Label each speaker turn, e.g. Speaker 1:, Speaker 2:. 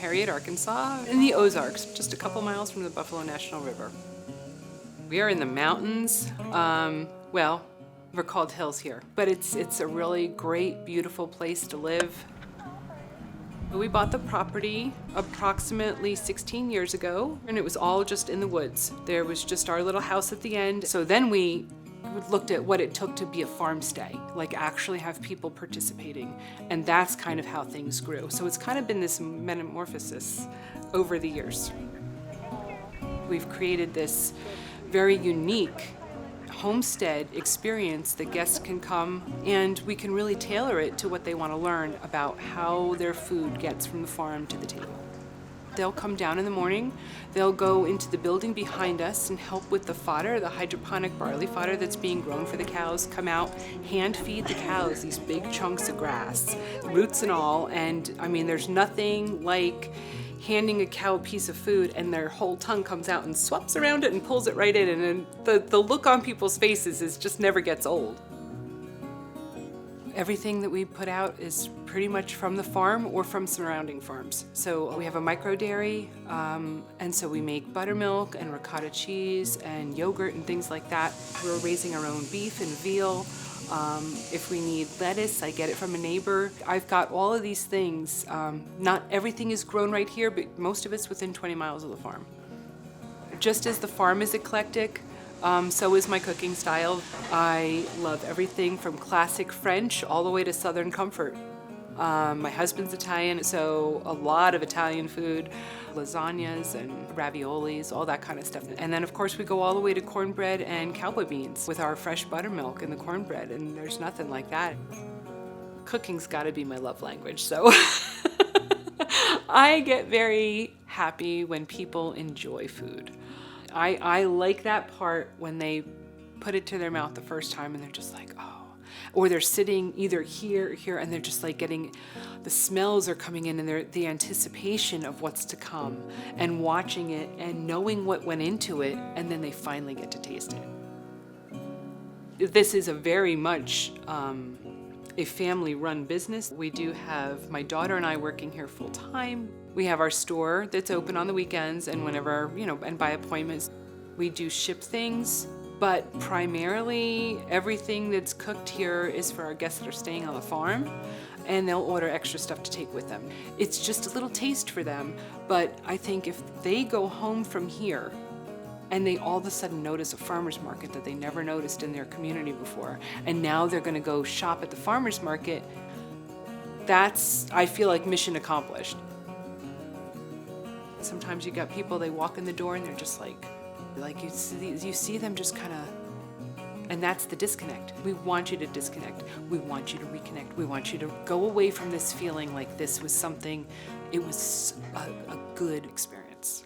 Speaker 1: Harriet, Arkansas, in the Ozarks, just a couple miles from the Buffalo National River. We are in the mountains. Well, we're called hills here, but it's a really great, beautiful place to live. We bought the property approximately 16 years ago, and it was all just in the woods. There was just our little house at the end. So then we looked at what it took to be a farmstay, like actually have people participating. And that's kind of how things grew. So it's kind of been this metamorphosis over the years. We've created this very unique homestead experience that guests can come, and we can really tailor it to what they want to learn about how their food gets from the farm to the table. They'll come down in the morning, they'll go into the building behind us and help with the fodder, the hydroponic barley fodder that's being grown for the cows, come out, hand feed the cows these big chunks of grass, roots and all, and I mean there's nothing like handing a cow a piece of food and their whole tongue comes out and swaps around it and pulls it right in, and then the look on people's faces is just never gets old. Everything that we put out is pretty much from the farm or from surrounding farms. So we have a micro dairy, and so we make buttermilk and ricotta cheese and yogurt and things like that. We're raising our own beef and veal. If we need lettuce, I get it from a neighbor. I've got all of these things. Not everything is grown right here, but most of it's within 20 miles of the farm. Just as the farm is eclectic, so is my cooking style. I love everything from classic French all the way to Southern comfort. My husband's Italian, so a lot of Italian food, lasagnas and raviolis, all that kind of stuff. And then of course we go all the way to cornbread and cowboy beans with our fresh buttermilk and the cornbread, and there's nothing like that. Cooking's gotta be my love language, so I get very happy when people enjoy food. I like that part when they put it to their mouth the first time and they're just like, oh. Or they're sitting either here or here and they're just like getting, the smells are coming in and the anticipation of what's to come and watching it and knowing what went into it, and then they finally get to taste it. This is a very much a family-run business. We do have my daughter and I working here full-time. We have our store that's open on the weekends and whenever, and by appointments. We do ship things, but primarily everything that's cooked here is for our guests that are staying on the farm, and they'll order extra stuff to take with them. It's just a little taste for them, but I think if they go home from here and they all of a sudden notice a farmer's market that they never noticed in their community before, and now they're gonna go shop at the farmer's market, that's, I feel like, mission accomplished. Sometimes you got people, they walk in the door and they're just like you see them just kind of, and that's the disconnect. We want you to disconnect. We want you to reconnect. We want you to go away from this feeling like this was something, it was a good experience.